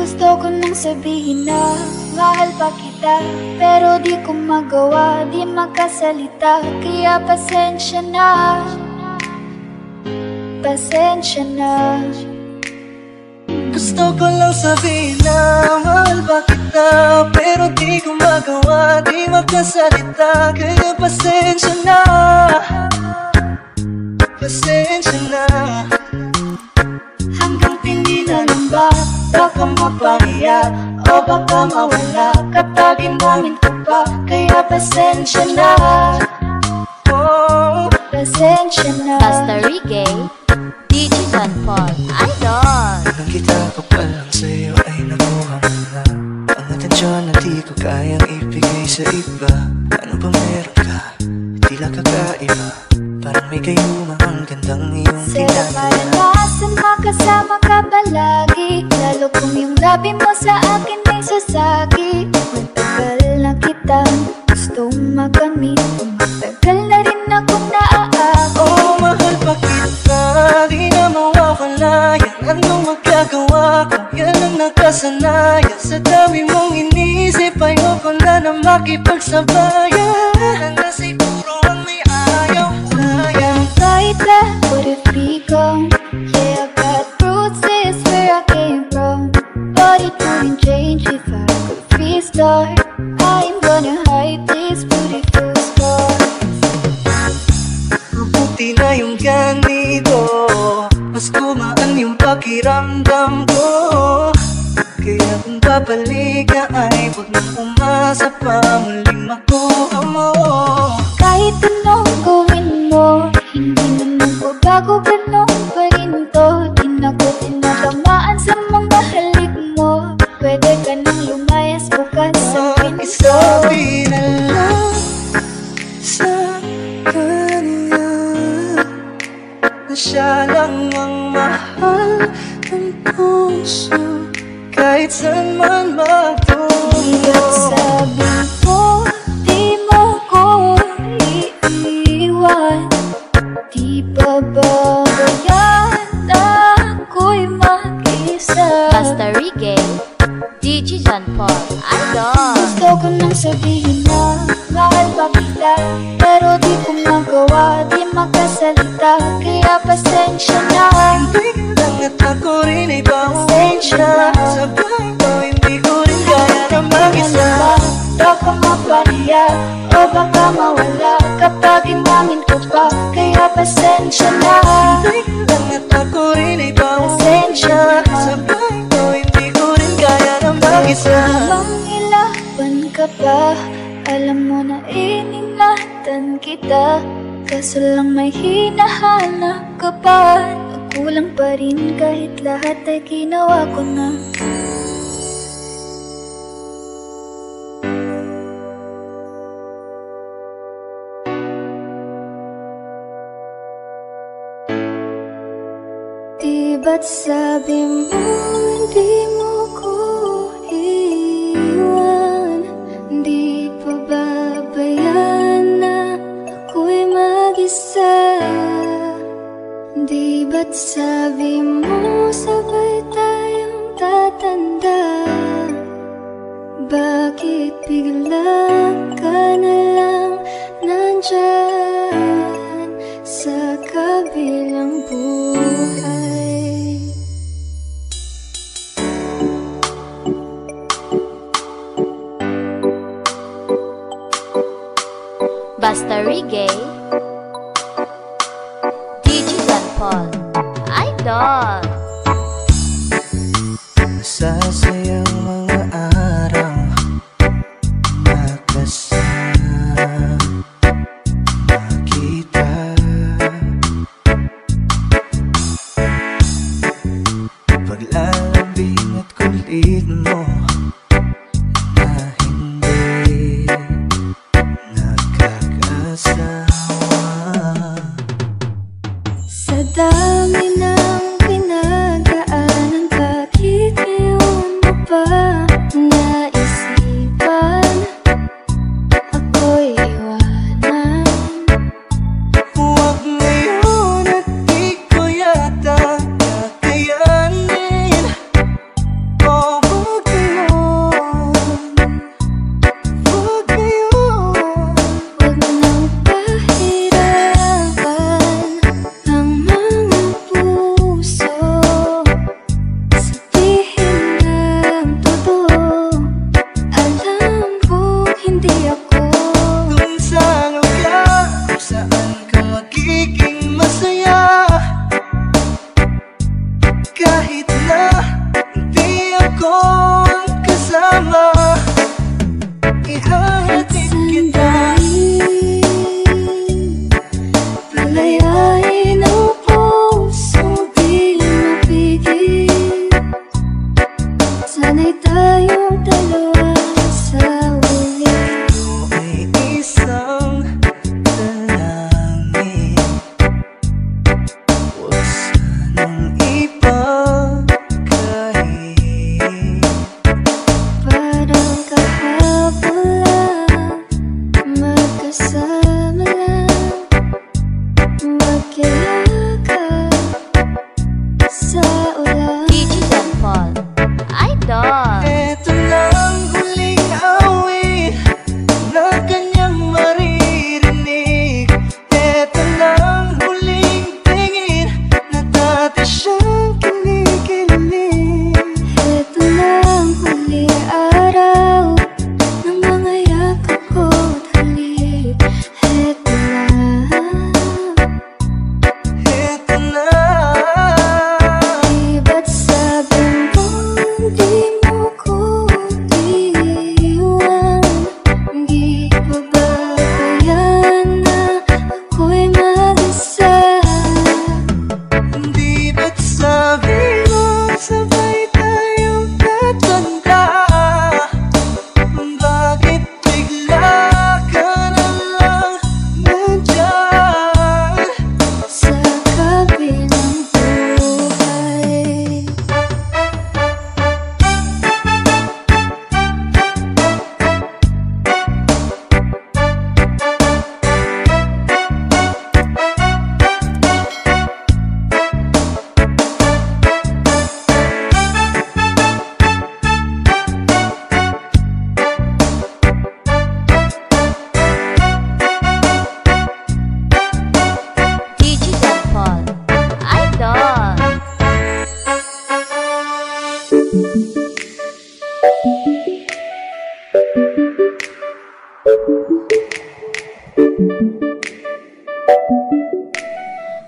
Gusto ko nang sabihin na mahal pa kita, pero di ko magawa, di makasalita. Kaya pasensya na, pasensya na. Gusto ko lang sabihin na mahal pa kita, pero di ko magawa, di makasalita. Kaya pasensya na, pasensya na. Hanggang hindi na lang ba, baka mapahiya o baka mawala kapag inamin ko pa. Kaya pasensya na, Oh, pasensya na. Basta Reggae, DJ John Paul, Idol. nang kita ko pa lang sa'yo ay nakuha mo na ang atensyon na di ko kayang ibigay sa iba. Ano ba meron ka? Tila kakaiba, parang may gayuma ang gandang iyong Sarap tinadala. malalasan makasama ka palagi, lalo kung yung labi mo sa akin ay sasagi. Matagal na kitang gustong makamit, matagal na rin akong naaakit. Oh, mahal pa kita, di na mawawala. Yan anong magagawa kung yan ang nakasanayan. Sa dami mong inisip, ayoko na na makipagsabayan. Nasa'y puro ang may ayaw, ayaw. Like that, what if we go? Yeah, I got roots, is where I came from, but it wouldn't change if I could restart. I'm gonna hide these beautiful scars. Mabuti na yung ganito, mas gumaan yung pakiramdam ko. Kaya kung babalik ka ay huwag nang umasa pa muling makuha mo. Kahit anong gawin mo, hindi naman ko bago, ganun pa rin to. Di na ko tinatamaan sa mga halik mo. Pwede ka nang lumayas bukas sa pinto. Isabi na lang sa kanya na siya lang ang mahal ng puso, kahit saan man Hanggat magtungo. sabi mo, di mo ko iiwan. Di pababayaan na ako'y mag-isa. Basta Reggae, DJ John Paul, Idol. Gusto ko nang sabihin na mahal pa kita, pero di ko magawa, di makasalita. Kaya pasensya na, Hindi ka lang at ako rin ay pasensya bawal na. sa buhay ko, hindi ko rin kaya na mag-isa. Baka mapahiya o baka mawala kapag inamin ko pa. Kaya pasensya na, Hindi ka lang at ako rin ay bawal pasensya na. sa buhay ko, hindi ko rin kaya na mag-isa. Mangilaban ka pa, alam mo na iningatan kita, kaso lang may hinahanap ka pa. Nagkulang pa rin kahit lahat ay ginawa ko na. Di ba't sabi mo hindi mo ko iwan? Di pa babayaan na ako'y mag-isa? Di ba't sabi mo sabay tayong tatanda? Bakit bigla ka na lang nandyan sa kabilang buhay? Basta Reggae, DJ John Paul, Idol. Masasayang mga araw nakasama kita. Paglalambing at kulit mo na hindi nakakasawa. Sa dami ng pinag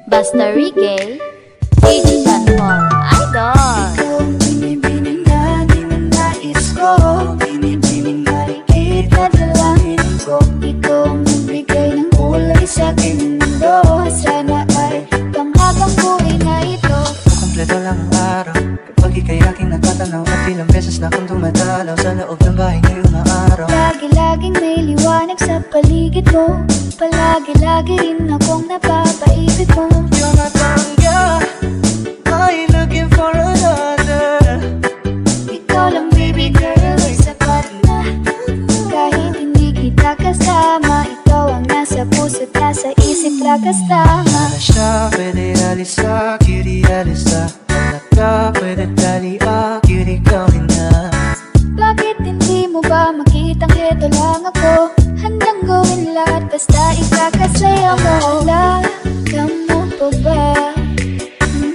Basta Reggae, DJ John Paul, Idol. Ikaw ang binibining na ninanais ko, binibining nakikita dalangin ko. Ikaw ang nagbigay ng kulay sa aking mundo. Sana ay panghabang buhay na ito. Kumpleto lang ang araw kapag ika'y aking natatanaw. At ilang beses na akong dumadalaw sa loob ng bahay ngayong araw. Lagi-laging may liwanag sa paligid mo. Palagi-lagi rin akong napapaisip mo. You're my pangga, I ain't looking for another. Ikaw lang baby girl, ay sapat na. Kahit hindi kita kasama, ikaw ang nasa puso't nasa isip lakas tama. Na siya pwede alisa, cutie alisa. Wala ka pwede talia, cutie gawin na. Bakit hindi mo ba makitang heto lang ako? Handang gawin lahat basta ikakasaya mo. Wala ka mo pa ba?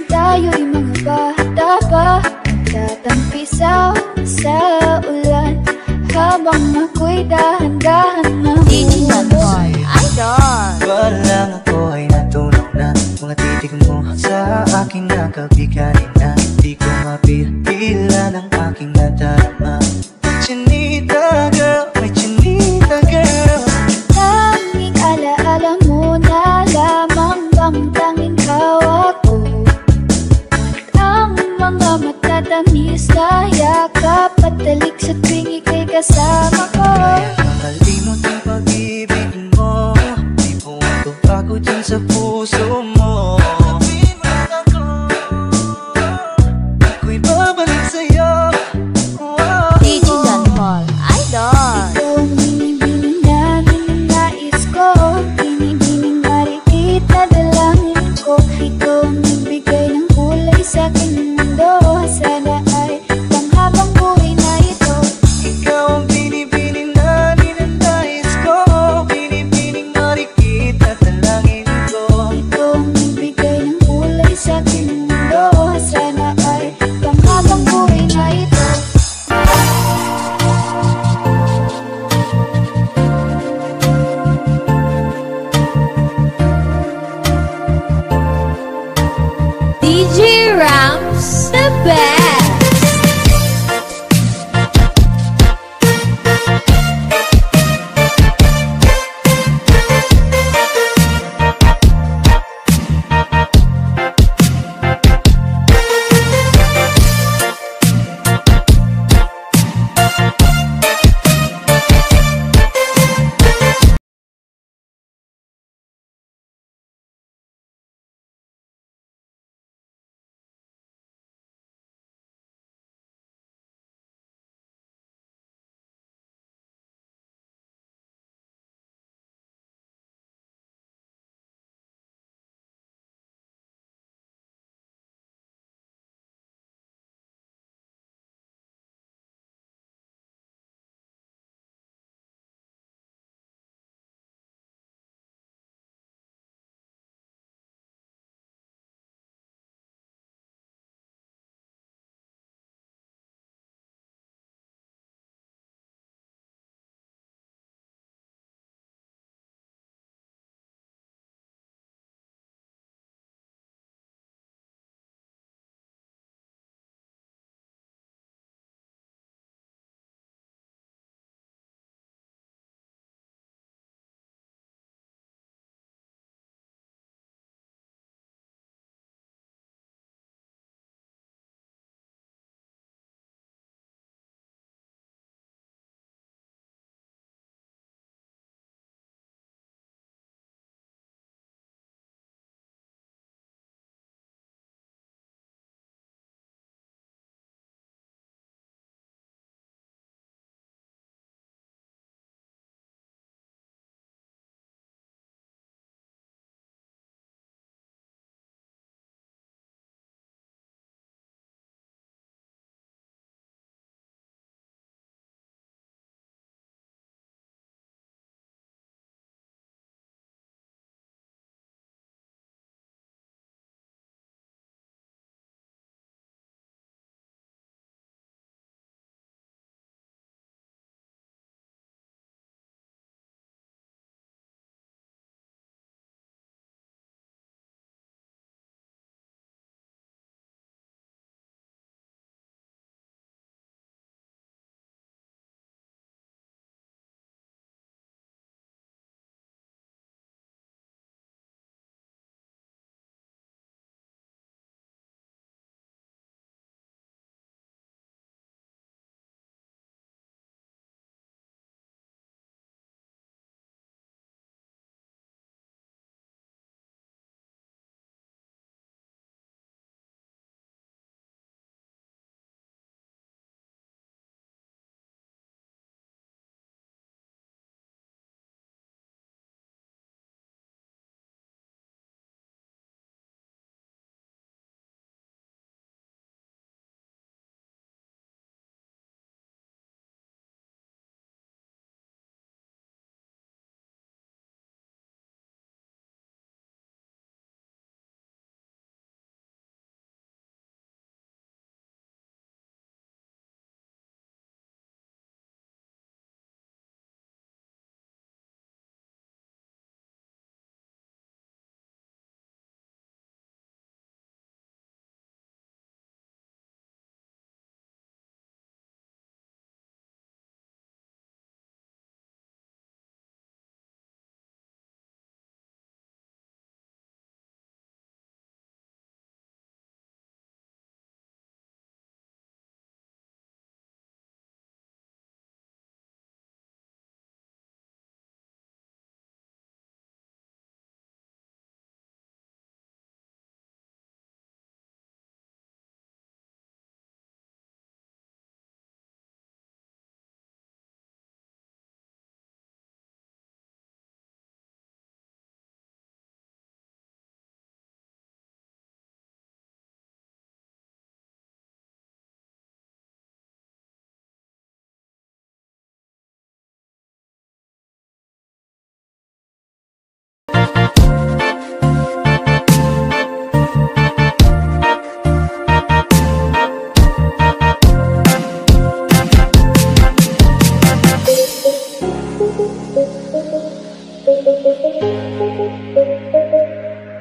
Tayo'y mga bata pa, nagtatampisaw sa ulan habang ako'y dahan-dahan na DJ John Paul, Idol. Walang ako ay natunaw na. Mga titig mo sa aking nakabiganin na. Hindi ko mapipila ng aking nadarama. Chinita girl, may chinita girl. Tanging alaala mo na lamang bang tanging hawak ko. At ang mga matatamis na yakap at talik sa tuwing ika'y kasama ko. Makalimot ang pag-ibig mo. Di po ako bago dyan sa puso mo. Ako'y babalik sa'yo. DJ John Paul, Idol. Ikaw ang binibining na ninanais ko, binibining marikita dalangin ko. Ikaw ang nagbigay ng kulay sa aking mundo. Sana ay panghabang buhay na ito. Ikaw ang binibining na ninanais ko. Binibining marikita talangin ko. Ikaw ang nagbigay ng kulay sa aking mundo. Sana ay panghabang buhay na ito. DJ Rams, the best.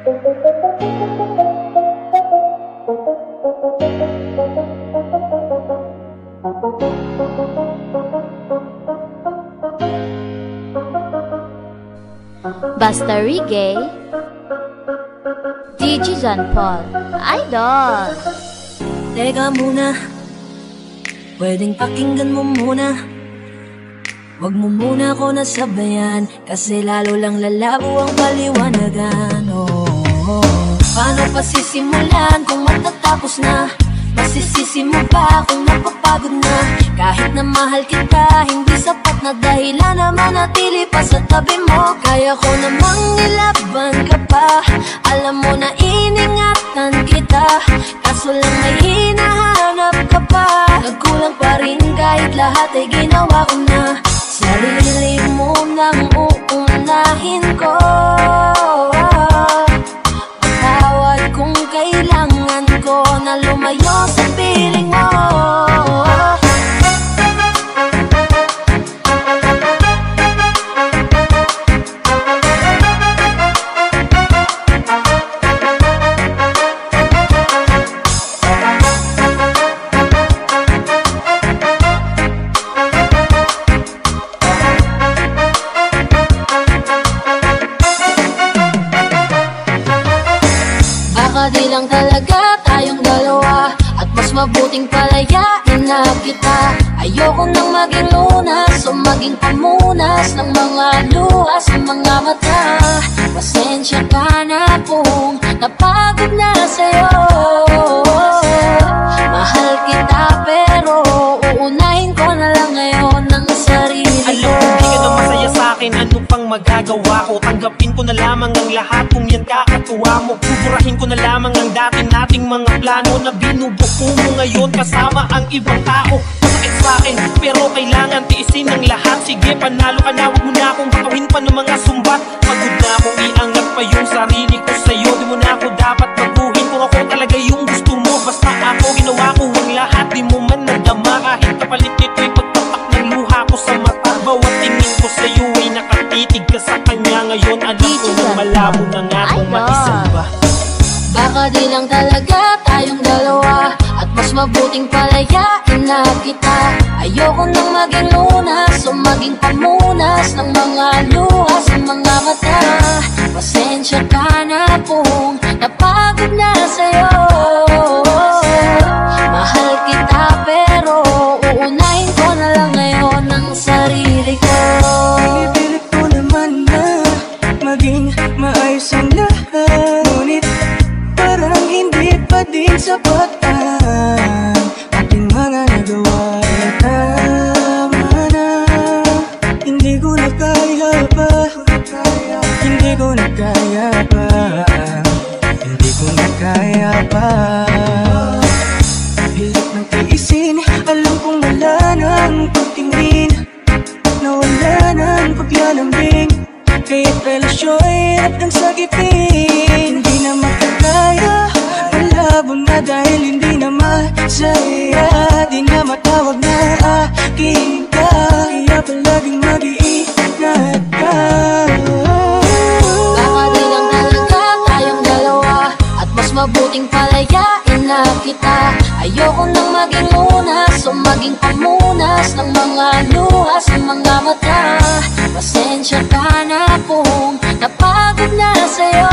Basta Reggae, DJ John Paul, Idol. Teka muna, pwedeng pakinggan mo muna. Wag mo muna ako nasabayan, kasi lalo lang lalabo ang paliwanagan. Paano pa sisimulan kung matatapos na? Masisisi mo ba kung napapagod na? Kahit na mahal kita, hindi sapat na dahilan na manatili pa sa tabi mo. Kaya ko namang ilaban ka pa, alam mo na iningatan kita, kaso lang may hinahanap ka pa. Nagkulang pa rin kahit lahat ay ginawa ko na. Sarili mo nang uunahin ko, patawad kung kailangan ko na lumayo sa piling mo. Di lang talaga tayong dalawa, at mas mabuting palayain na kita. Ayoko nang maging lunas o maging pamunas ng mga luha sa mga mata. Pasensya ka na kung napagod na sa'yo. Mahal kita pero uunahin ko na lang ngayon ang sarili ko. Alam ko di ka na masaya sa'kin, ano pang magagawa ko? Tanggapin ko na lamang ang lahat kung yan kakatuwa mo. Buburahin ko na lamang ang dati nating mga plano na binubuo mo ngayon kasama ang ibang tao. Masakit sa'kin pero kailangan tiisin ang lahat. Sige, panalo ka na, huwag mo na akong batuhin pa ng mga sumbat. Pagod na akong iangat pa yung sarili ko sa'yo. Di mo na ako dapat baguhin kung ako talaga yung gusto mo. Basta ako ginawa ko ang lahat, di mo man nadama. Kahit kapalit nito'y pagtatak ng luha ko sa mata. Bawat tingin ko sa'yo ay nakatitig ka sa kanya. Ngayon alam ko na malabo na nga kung mag-isa ba. Baka di lang talaga tayong dalawa, at mas mabuting palayain na kita. Ayoko nang maging lunas o maging pamunas ng mga luha sa mga mata. Pasensya ka na kung napagod na sa'yo. Mahal kita pero uunahin ko na lang ngayon ang sarili ko. Pinipilit ko naman na maging maayos ang lahat, ngunit parang hindi pa din sapat ang ating mga nagawa. Tama na, hindi ko na kaya pa, hindi ko na kaya pa, hindi ko na kaya pa. Hirap ng tiisin, alam kong wala nang pagtingin, nawala nang paglalambing. Kaya't relasyo'y hirap ng sagipin. Hindi na makakaya, malabo na dahil hindi na masaya. Di na matawag na akin ka, kaya palaging mag-iingat ka. Baka di lang talaga tayong dalawa, at mas mabuting palayain na kita. Ayoko nang maging lunas o maging pamunas ng mga luha sa mga mata. Pasensya ka na kung napagod na sa'yo.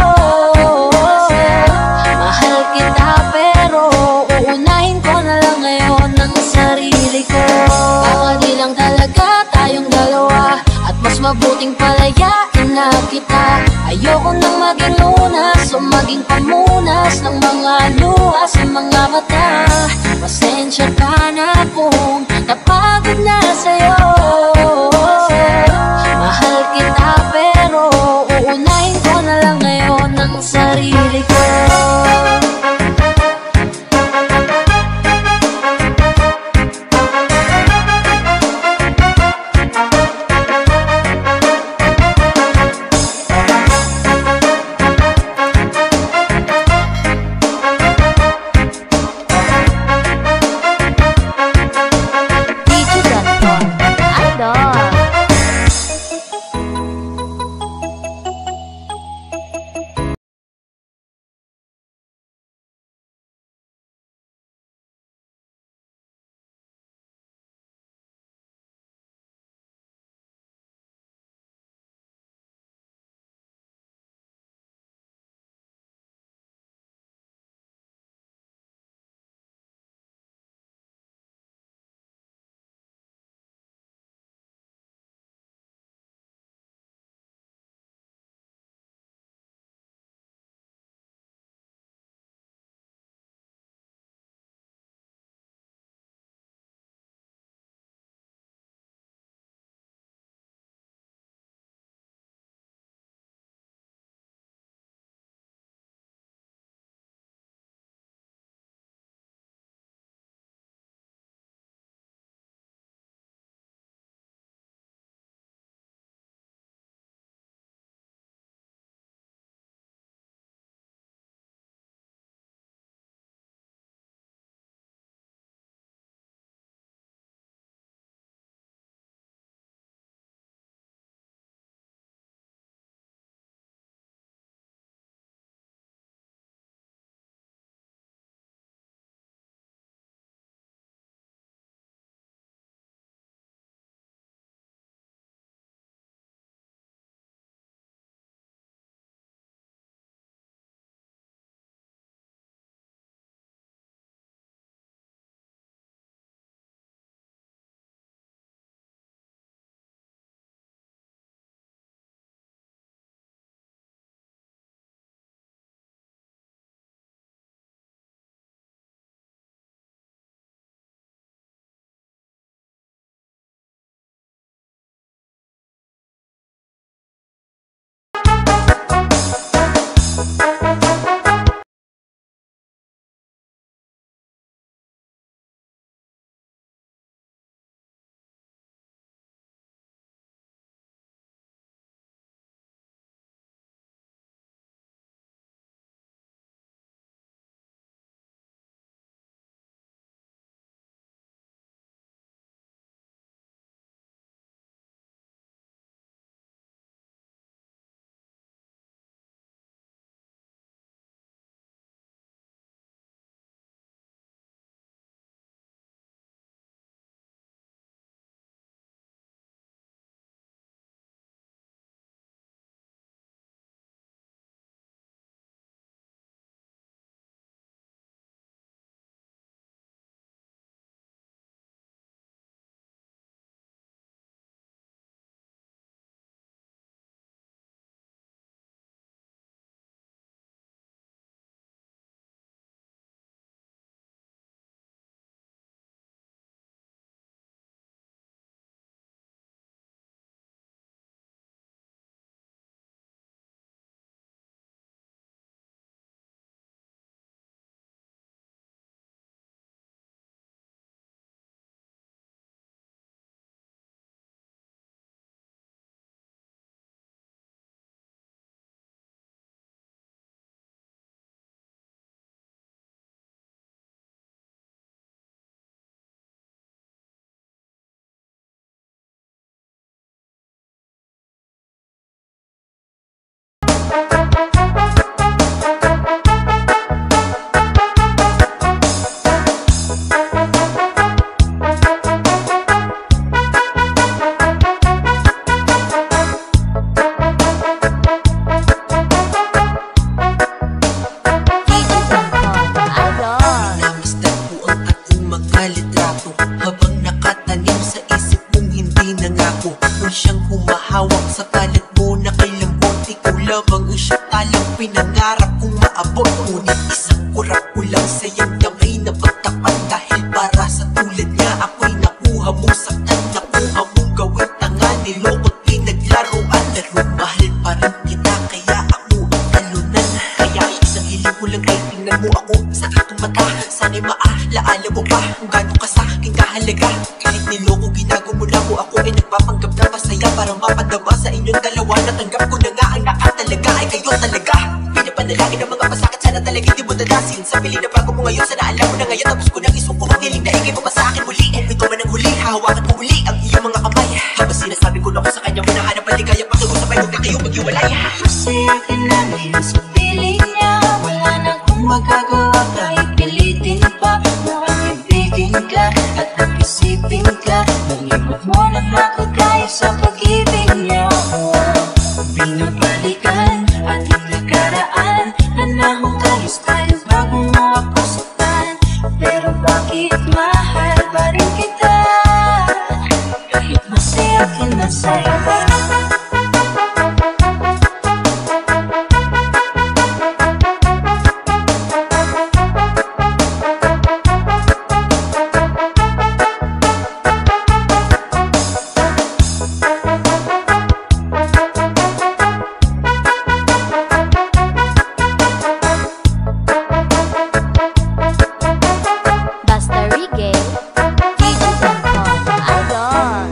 Mahal kita pero uunahin ko na lang ngayon ang sarili ko. Baka di lang talaga tayong dalawa, at mas mabuting palayain na kita. Ayoko nang maging lunas o maging pamunas ng mga luha sa mga mata. Pasensya ka na kung napagod na sa'yo. Mahal kita pero uunahin ko na lang ngayon ang sarili ko. akong maabot. Ngunit isang kurap ko lang sa iyang kamay na pagtapat. Dahil para sa tulad niya ako'y nakuha mong saktan, nakuha mong gawin tanga, niloko't pinaglaruan. Pero mahal pa rin kita kaya ako ang talunan. Kaya isang hiling ko lang ay tingnan mo ako sa akong mata. Sana'y maalaala mo pa kung gano'n ka sa aking kahalaga. Kahit niloko ginago mo na ko, ako ay nagpapanggap na masaya para mapadama sa inyong dalawa. Natanggap ko na nga ang nakatalaga ay kayo talaga. Pinapanalangin ng mga pasakit, sana talaga di mo dadasin. Sa piling na bago mo ngayon, sana alam mo na ngayon. Tapos ko nang isuko ang hiling na ikay mo pa sa akin muli. Kung ito man ang huli, hahawakan mo muli ang iyong mga kamay. Habang sinasabi ko na ko sa kanya, manahanap ang ligaya, pakiusapay huwag na kayo maghiwalay. Masaya ka na ngayon sa piling niya, wala na akong magagawa kahit pilitin pa. Makakibigin ka at nag-isipin ka, nangimot mo na makagaya sa pag-ibig niya. Binabalikan ating nakaraan, nanahong ayos tayo bago mo ako saktan. Pero bakit mahal pa rin kita, kahit masaya ka na sa iba. Basta Reggae, DJ John Paul, Idol.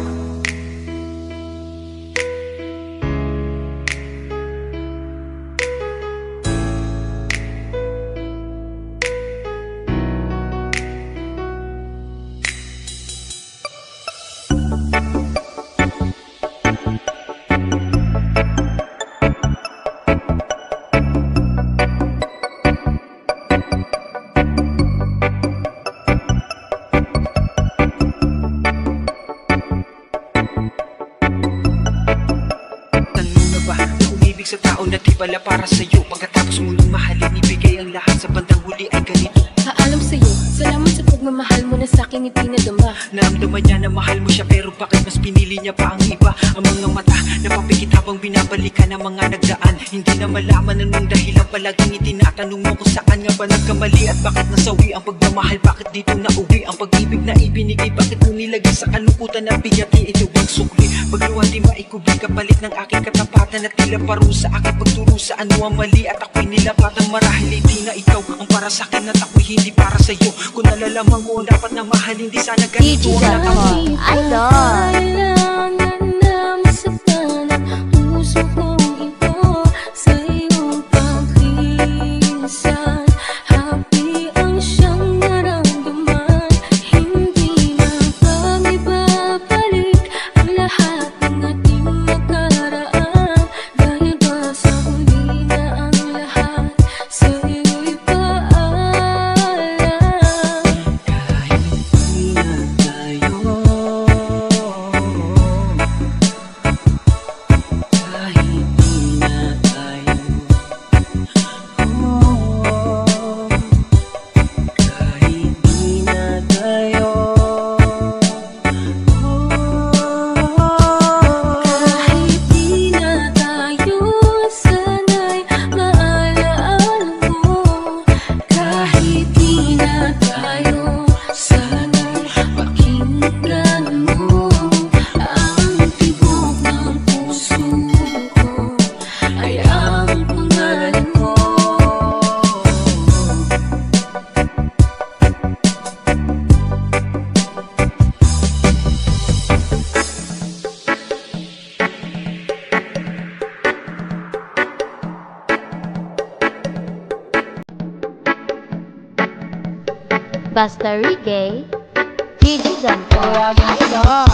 Tanong na ba na umibig sa tao na di pala para sa'yo? Pagkatapos mo nang mahalin, ibigay ang lahat sa bandang huli ay ganito. Paalam sa'yo, salamat sa pagmamahal mo na sa'kin ipinadama. Naramdaman niya na mahal mo siya, pero bakit mas pinili niya pa ang iba? Ang mga mata napapikit habang binabalikan ang mga nagdaan. Hindi na malaman anong dahilan, palaging itinatanong mo kung saan nga ba nagkamali. At bakit nasawi ang pagmamahal, bakit dito nauwi ang pag-ibig na ibinigay? Bakit mo nilagay sa kalungkutan na bigati? Ito ang sukli, pagluwati maikubli kapalit ng aking katapatan. At tila parusa aking pagturo sa ano ang mali, at ako'y nilapatan. Marahil hindi na ikaw ang para sa'kin at ako'y hindi para sa'yo. Kung nalalaman mo dapat na mahal, hindi sana ganito DJ ang John Paul, Idol. Kailangan na masaktan ang puso kong ito sa iyong pagkisan. Happy ang siyang naramdaman, hindi na kami babalik ang lahat ng ating nakaraan. Dahil ba sa huli na ang lahat sa iyo'y paalam. Kahit di na tayo, kahit di na tayo, kahit di na tayo, Kahit di na tayo, sana'y maalaala mo. Kahit di na tayo, sana'y pakinggan mo. Ang tibok ng puso ko ay ang pangalan mo. Basta Reggae, DJ John Paul, Idol.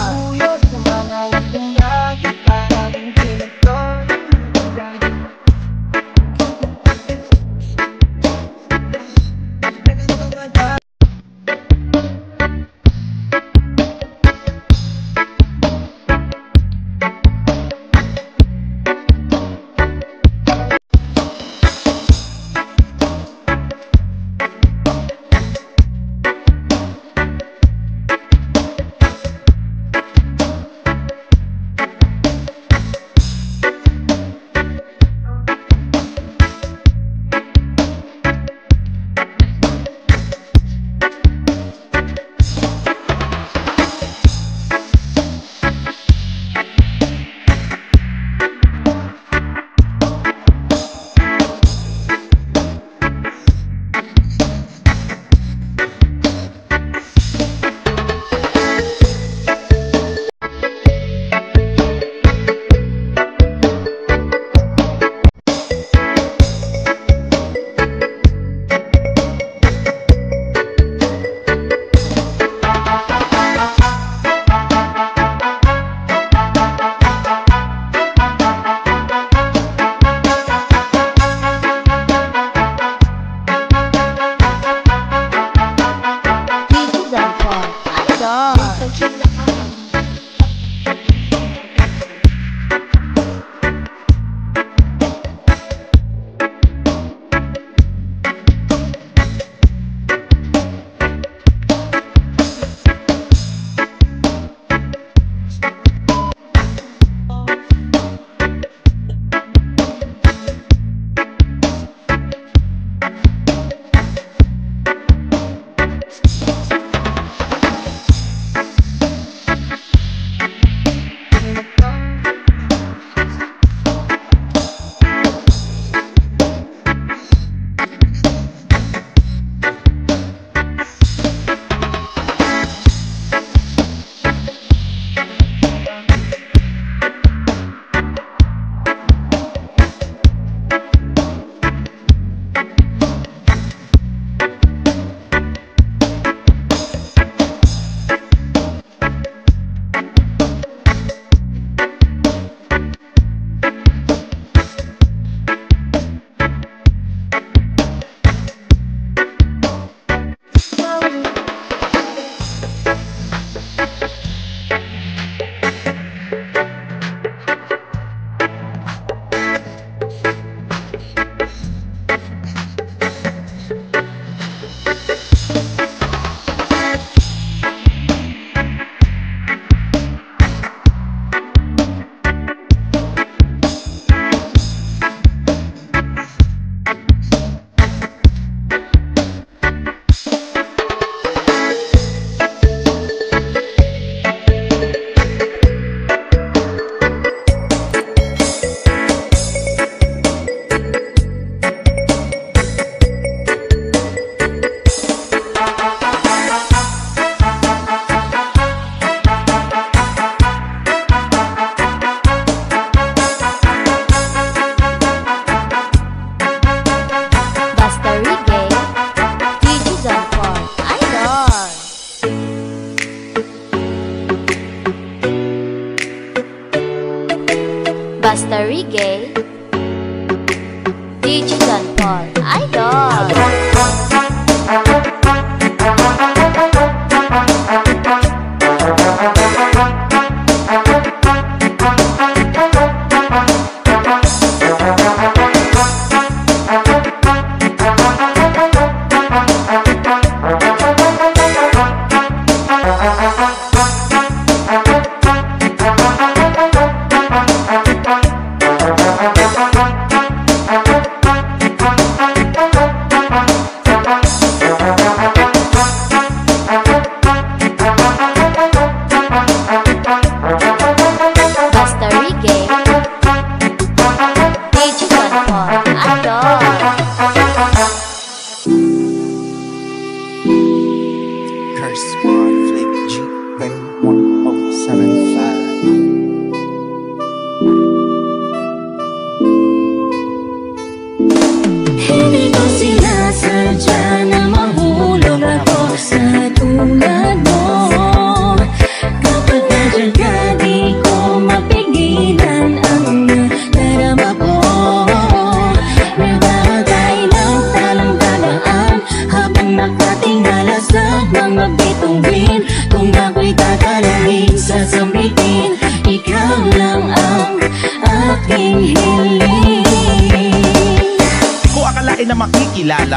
Paul, Idol.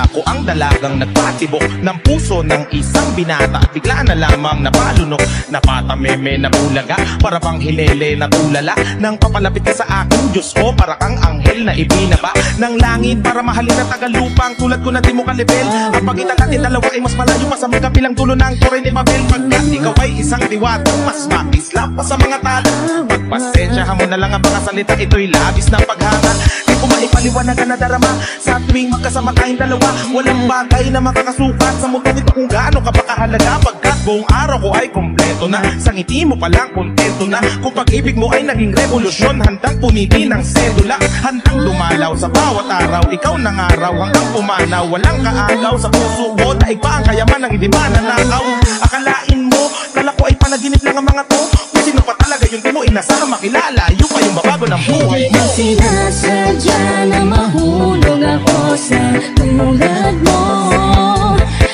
Ko ang dalagang nagpatibok ng puso ng isang binata at bigla na lamang napalunok, napatameme na bulaga, para bang hilele na tulala. Nang papalapit ka sa akin, Diyos ko, para kang anghel na ibinaba ng langit para mahalin na tagalupang tulad ko na di mo kalibel. Ang pagitan natin dalawa ay mas malayo pa sa magkabilang dulo ng Torre ni Babel. Pagkat ikaw ay isang diwata, mas makislap pa sa mga tala. Pagpasensyahan mo na lang ang mga salita, ito'y labis na paghanga. Di ko maipaliwanagan na darama sa tuwing magkasama tayong dalawa. Walang bagay na makakasukat sa mundo nito kung gaano ka pakahalaga. Pagkat buong araw ko ay kompleto na, sa ngiti mo palang kontento na. Kung pag-ibig mo ay naging revolusyon, handang punitin ang sedula, handang lumalaw sa bawat araw. Ikaw ng araw hanggang pumanaw, walang kaagaw sa puso ko. Daig pa ang kayaman ng hindi mananakaw. Akalain mo, kala ko ay panaginip lang ang mga to. Kung sino pa talaga yun, di mo inasang makilala. Yung pa yung babago ng buhay mo. Sinasadya na mahulog ako sa tulad mo.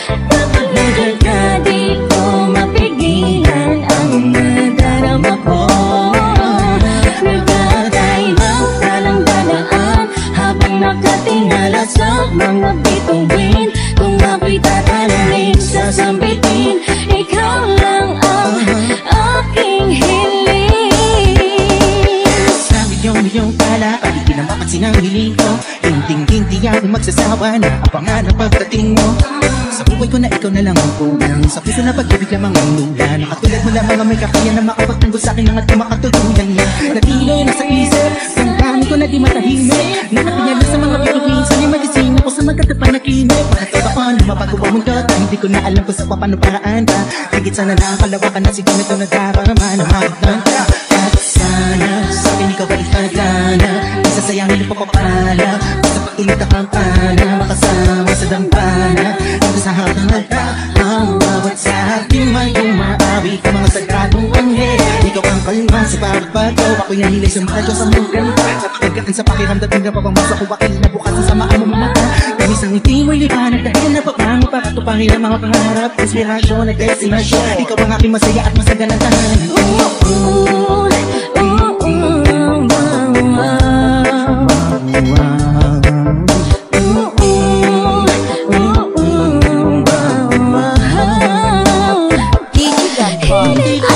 Kapag nandiyan ka, di ko mapigilan ang nadarama ko. Nagtatay ng talang dadaan habang nakatingala sa mga bituin. Kung ako'y tatanungin, sasambitin, ikaw lang ang aking hiling. Sabi yung pala, di na mapansin ang hiling ko. Hindi ako magsasawa na abangan ang pagdating mo. Sa buhay ko na ikaw na lang ang kulang, sa puso na pag-ibig lamang ang lulan. Katulad mo lamang ang may kakaya na makapagtanggol sa akin at makatuluyan niya. Natilo na sa isip, damdamin ko na di matahimik. Nakapinyalo sa mga bituin, sana'y magising ako sa magkatapang nakinig. Bakit pa na mapagawa mong dota, hindi ko na alam kung sa paano paraan ka. Higit sana nakakalawakan na siguro ito nadarama na makitang ka. At sana sa akin ikaw ay itagana, isasayangin ang papapala. Sa pag-init ka kampana, makasama sa dampana. Ang sa hapang alta, ang bawat sa ating may umaawi ka mga sagradong anghel. Ikaw ang kalma sa bawat bato, ako'y nahilay sa mga Diyos ang mugang pa. Sa pagkakaan sa pakiramdam, hindi na papamasa ko bakil na bukas ang samaan mo mamata. Kamis ang ngiti mo'y liwanag dahil napapango para tupahin ang mga pangarap. Inspirasyon at destinasyon, ikaw ang aking masaya at masaganang tahanan.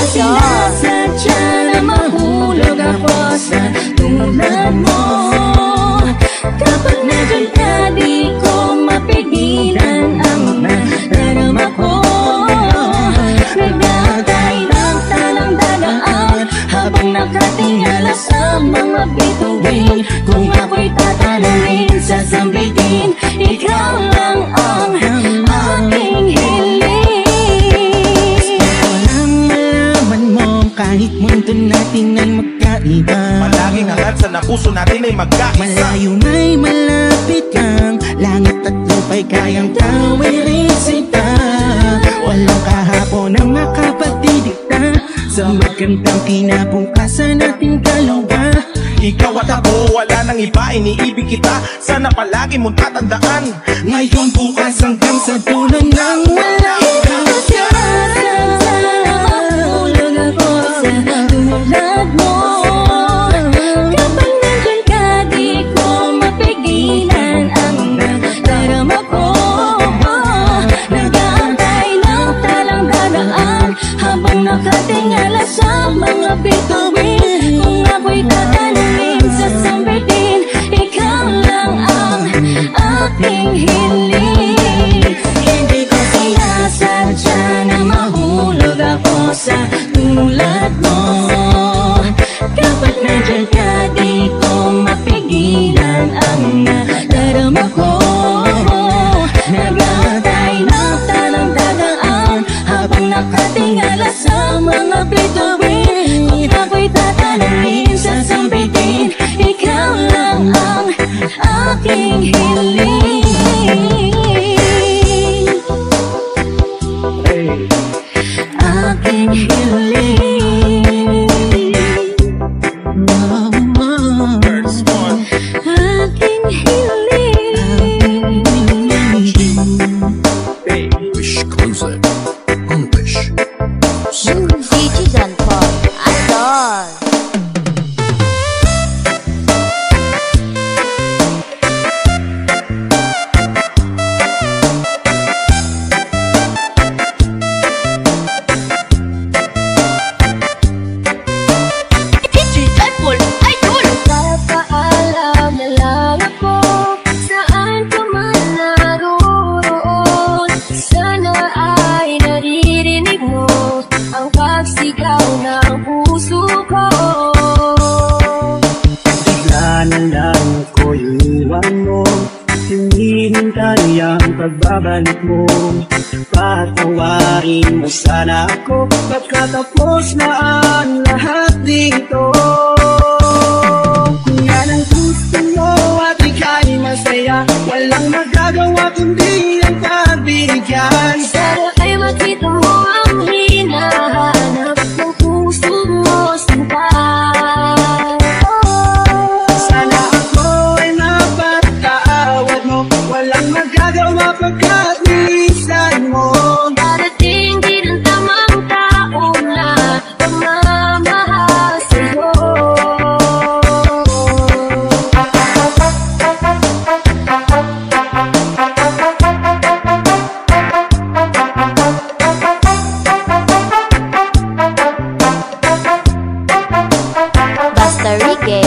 Sinasadya na mahulog ako sa tulad mo. Kapag nandiyan ka, di ko mapigilan ang nadarama ko. Nagdatay ng talang dadaan habang nakatingala sa mga bituin. Kung ako'y tatanungin, sasambitin, ikaw lang ang aking hiling. Kahit mundo natin ay magkaiba, palaging angat sa puso natin ay magkaisa. Malayo na'y malapit lang, langit at lupa'y kayang tawirin sita. Walang kahapon na makapagdidikta sa magandang kinabukasan nating dalawa. Ikaw at ako, wala nang iba, iniibig kita. Sana palagi mong tatandaan. Ngayon, bukas, hanggang sa dulo ng walang Mahulog ako sa tulad mo. Kapag nandun ka, di ko mapigilan ang nadarama ko. Nag-aantay ng talang dadaan habang nakatingala sa mga bituin. Kung ako'y tatanungin sa sambitin, ikaw lang ang aking hiling. Hindi ko sinasadya na mahulog ako sa tulad mo. Kapag nandyan ka, di ko mapigilan ang nadarama ko. Nag-aantay ng talang dadaan habang nakatingala sa mga bituin. Kung ako'y tatanungin sa sambitin, ikaw lang ang aking hiling. Aking hiling. Aking hiling. Wish Concert on Wish. DJ John Paul, Idol. Papaalam na lang ako, saan ka man naroon. Sana ay naririnig mo ang pagsigaw ng puso ko. Bigla na lang ako'y iwan mo, hinihintay ang pagbabalik mo. Patawarin mo sana ako, pagkatapos na ang lahat dito. Kung yan ang gusto mo at ika'y masaya, walang magagawa kundi ang pagbigyan. Sana ay makita mo ang hinahanap ng puso mo sinta. Sana ako ay mapatawad mo, walang magagawa pagkat nilisan mo. Darating din ang tamang taon na magmamahal sa'yo. Basta Reggae,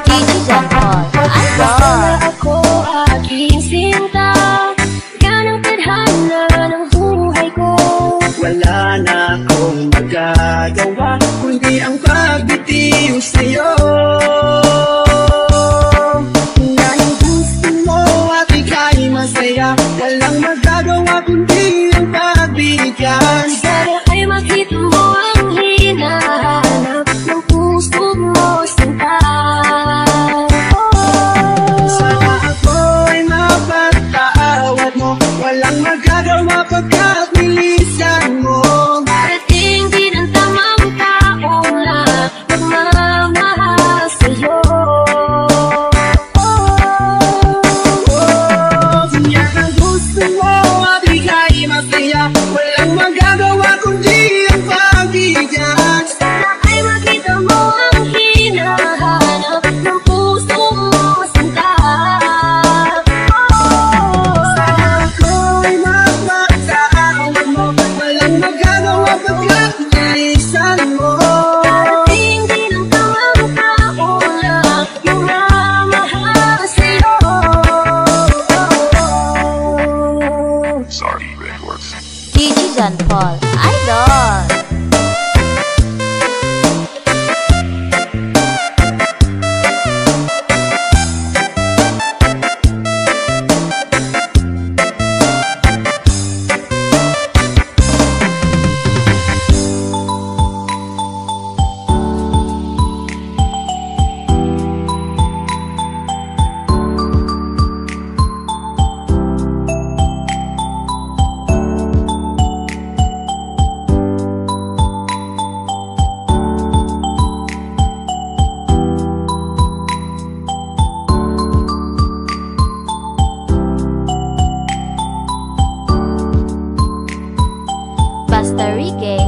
DJ John Paul, Sana Idol. ako aking sinta, ganang tadhana ng buhay ko. Wala na akong magagawa kundi ang pagbitiw sa'yo. Kung yan ang gusto mo at ika'y masaya, walang magagawa kundi ang pagbigyan. Sana ay makita mo ang hinahanap ng puso mo sinta. Sana ako ay mapatawad mo, walang magagawa pagkat nilisan mo. Darating din ang tamang taon na magmamahal sa'yo. Kung yan ang gusto mo at ika'y masaya, walang magagawa kundi ang pagbigyan. Sana ay makita mo ang hinahanap ng puso mo sinta. Sana ako ay mapatawad mo, walang magagawa pagkat nilisan mo. Darating din ang tamang taon na magmamahal sa'yo. Sorry, Records. DJ John Paul, Idol. Mr. Ricky,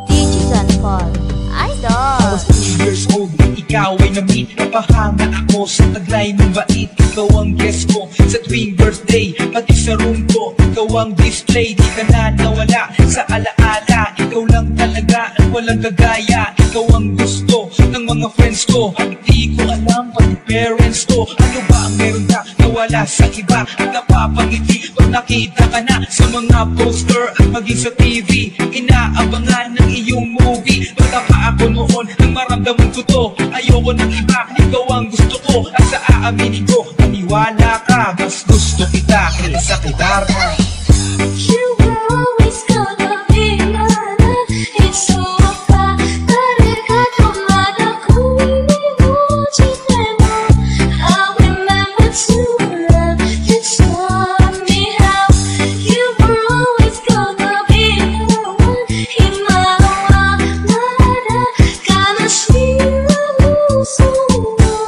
DJ John Paul, Idol. I was 2 years old, ikaw ay na-meet. Napahanga ako sa taglay ng bait. Ikaw ang guest ko sa tuwing birthday, pati sa room ko. Ikaw ang display, di ka na nawala sa alaala. Ikaw lang talaga at walang kagaya. Ikaw ang gusto ng mga friends ko. At di ko alam pati parents ko. Ano ba ang meron ka nawala sa iba? At napapangiti pag nakita ka na sa mga poster at maging sa TV. Inaabangan ng iyong movie. Bata pa ako noon nang maramdaman ko to. Ayoko ng iba, ikaw ang gusto ko. At sa aaminin ko, maniwala ka, mas gusto kita kaysa kay Darna. You were always gonna be my love. It's so far. 다르가 더 많았고 이루어지네요. I remember to love. You taught me how. You were always gonna be the one. 희망과 나라 감아쉬는 웃음으로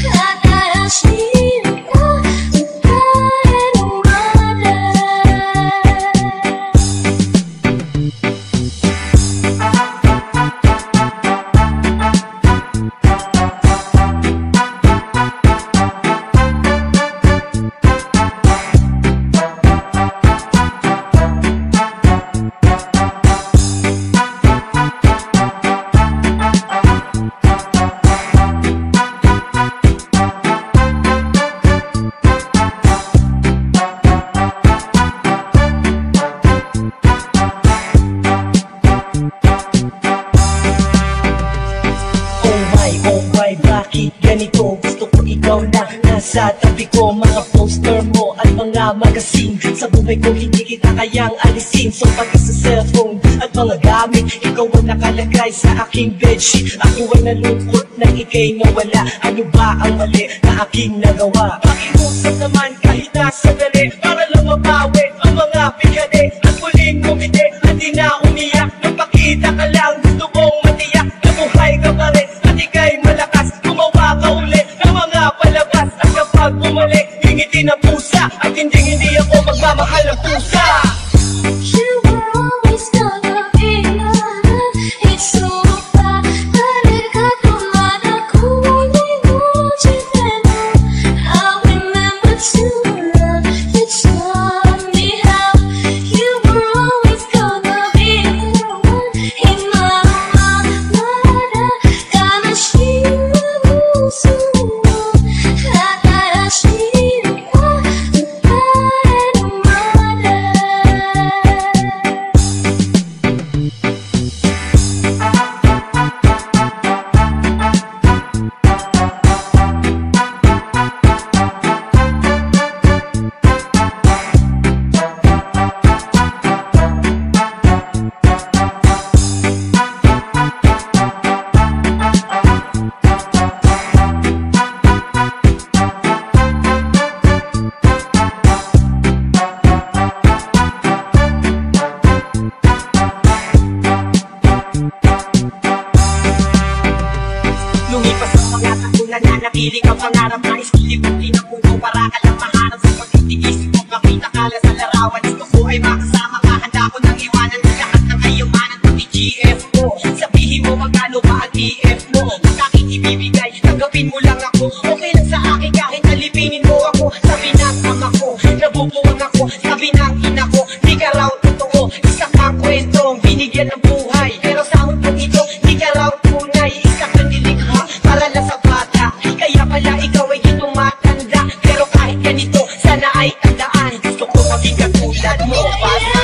하나야 싫다. 나의 말에. Oh my, bakit ganito? Gusto ko ikaw na nasa tabi ko. Mga poster mo at mga magazine. Sa buhay ko hindi kita kayang alisin. So pati sa cellphone at mga gamit, ikaw ang nakalagay sa aking bedsheet. Ako ay nalungkot nang ika'y nawala. Ano ba ang mali na aking nagawa? Pakiusap naman kahit nasa dali, para lang mabawi ang mga bigade. At muling kumiti at di na umiyak. Nagpakita ka lang, gusto kong matiyak na buhay ka pa rin at ika'y malakas. Gumawa ka ulit ng mga palabas. At kapag bumalik, hingiti ng pusa. At hindi ako magmamahal ng pusa. You were always gonna be my love. It's so far. 다르가 더 많았고 이루어지네요. I remember to love. You taught me how. You were always gonna be the one. 희망과 나라 감아쉬는 웃음으로 하나야 싫다. 나의 말에. Lumipas ang mga tagulan na nakilig ang pangarap na iskilibuti ng mundo para ka lang maharap sa pagtitigis mo. Makita ka lang sa larawan, gusto ko ay makasama ka. Handa ko nang iwanan ang lahat ng kayamanan, pati GF mo. Sabihin mo magkano ba ang TF mo? Kung aking ibibigay, tanggapin mo lang ako. Okay lang sa akin kahit alipinin mo ako. Sabi ng ama ko, nabubuwag ako. Sabi ng ina ko, di ka raw totoo. Isa kang kwentong binigyan ng buhay, pero sa mundo ito, di ka raw tunay. Isa kang nilikha para lang sa bata. Kaya pala ikaw ay di tumatanda. Pero kahit ganito, sana ay tandaan. Gusto ko maging katulad mo, bata.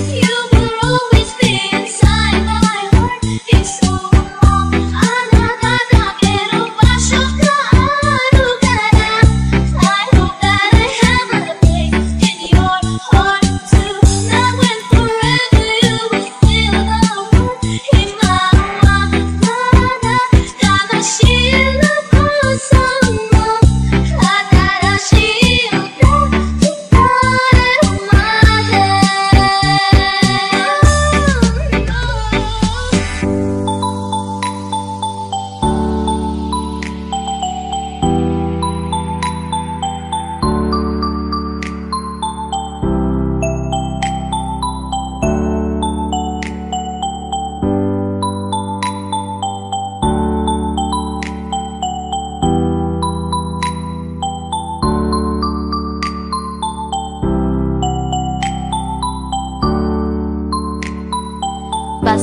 You will always be inside my heart. It's so long. 안아가다 pero pasok ka. Ano ka na? I hope that I have a place in your heart too. Now and forever you will feel the warmth. 희망과 나라 감아쉬는 웃음으로 하나야 싫다. 나의 말에.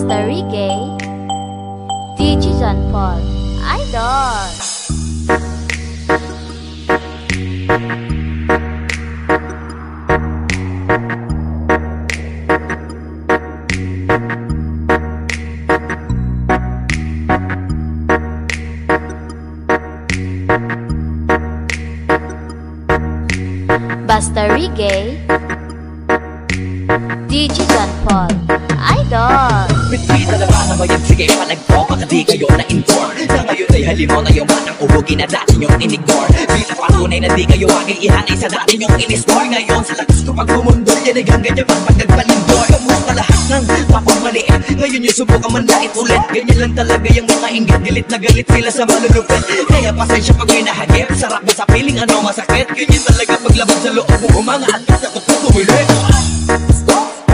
Basta Reggae, DJ John Paul, Idol. Basta Reggae, DJ John Paul, Idol. Bitbit na naman ang bayan, sige palagpo, baka di kayo na-inform na ngayon ay halimaw na yung batang uhugin na dati nyong in-ignore. Bilang patunay na di kayo aging ihanay sa dati nyong in-score. Ngayon sa lakas ko pag bumundol, yan ay hanggang dyan pag nagbalindor. Kamusta lahat ng tapang maliit, ngayon yung subukan manlait ulit. Ganyan lang talaga yung mga inggit, galit na galit sila sa malulupit. Kaya pasensya pag may nahagip, sarap mo sa piling ano masakit. Ganyan talaga paglabag sa loob mo, umangat at takot ko tumilit.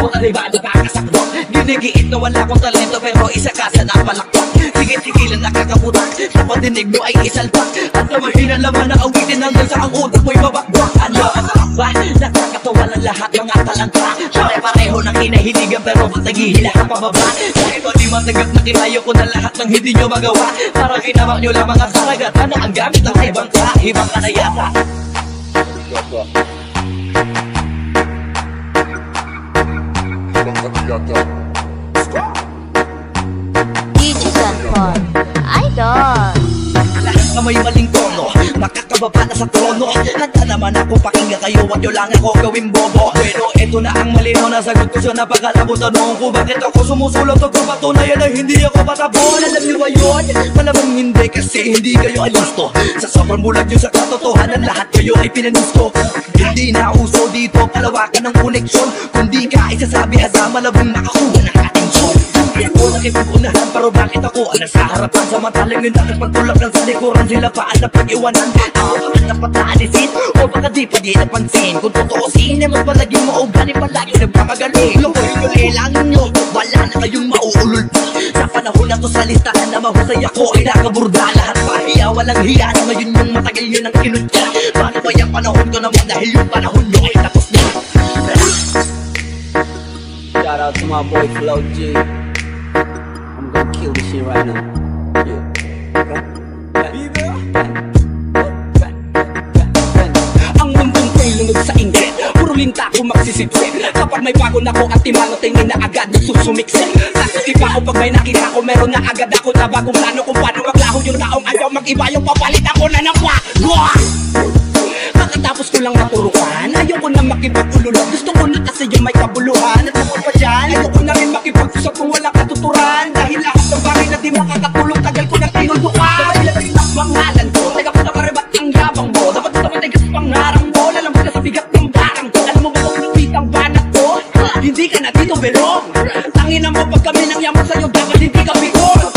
Puta diba nakakasakdo, ginigiit na wala akong talento, pero isa ka sa napalakpak. Tigil-tigilan nakakaputak, sa padinig mo ay isalpak. At na mahina laman na awitin hanggang sa ang utak mo'y babakbak. Ano ang ba? Nakakatawa ng lahat mga talangka. Pare-pareho ng hinahiligan pero ba't naghihilahan pababa? Kahit di matanggap na kinayo ko na lahat ng hindi nyo magawa. Para ginawa nyo lang mga karagatan na ang gamit ng ibang ka. Ibang ka na yata. DJ John Paul, Idol. Lahat na may maling tono, makakababa na sa trono. Handa naman ako pakinggan kayo at nyo lang ako gawing bobo. Pero eto na ang malino na sagot ko sa napakalabong tanong ko. Bakit ako sumusulong to kung patunayan na hindi ako patabon? Alam nyo ba yun? Malamang hindi kasi hindi kayo alisto. Sa sobrang bulag nyo sa katotohanan, lahat kayo ay pinanisto. Hindi na uso dito palawakan ng koneksyon. Kundi ka isasabi hasa malabong makakuha ng atensyon. Hindi ako nakipag-unahan, pero bakit ako ang nasa harapan? Samantalang yun dapat pagtulak lang sa likuran, sila pa ang napag-iwanan. Ako ba dapat naalisin? O baka di pa di napansin? Kung totoo sinin, mas palagi mo o gani palagi nagpapagaling. Lukoy-lukoy lang nyo, wala na kayong mauulol pa. Sa panahon na to sa listahan na mahusay ako ay nakaburda. Lahat pa hiya, walang hiya na ngayon yung matagal yun ang kinutya. Paano ba yung panahon ko naman dahil yung panahon nyo ay tapos na? Shout out to my boy Flo G. I'm gonna kill this shit right now. Ang mundong ko'y lunod sa inggit, puro linta ko magsisipsip. Kapag may bago na ko at timano, tingin na agad nagsusumiksik. Sasakip ako pag may nakita ko, meron na agad ako na bagong plano kung paano maglaho yung taong ayaw mag-iba yung papalit ako na nawa. Kakatapos ko lang naturukan, ayoko na makipag-ululot. Gusto ko na kasi yung may kabuluhan. At ako pa dyan, ayoko na rin makipag-usap kung walang katuturan. Dahil lahat ng bagay na di makakatulong, tagal ko na tinuldukan. Dapat ilagay ang pangalan ko, taga ko na karebat ang yabang mo. Dapat ito matigas pangarang mo, alam ko na sa bigat ng barang ko. Alam mo ba kung nagpit ang banat ko? Hindi ka na dito belong. Tangina mo pag kami nang yaman sa'yo, dapat hindi ka bigong.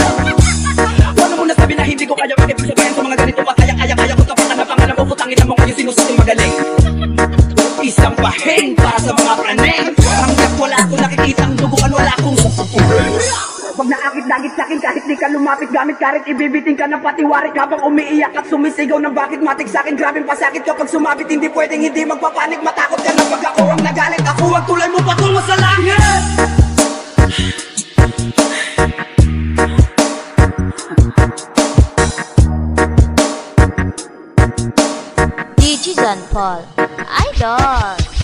Wala mo na sabi na hindi ko kaya makipagsabayan sa mga ganito. Kaya ko tapakan na pangalan mo, putangin na mo kayo sinusing magaling. Isang baheng para sa mga praneng. Hanggang wala ako nakikitang duguan, wala akong susutuhin. Pag naakit-dagit sa'kin kahit di ka lumapit, gamit karit ibibiting ka ng patiwarik. Habang umiiyak at sumisigaw ng bakit matik sa'kin. Grabing pasakit kapag sumabit, hindi pwedeng hindi magpapanik. Matakot ka na pag ako ang nagalit. Ako ang tulay mo patungo sa langit. DJ John Paul, Idol.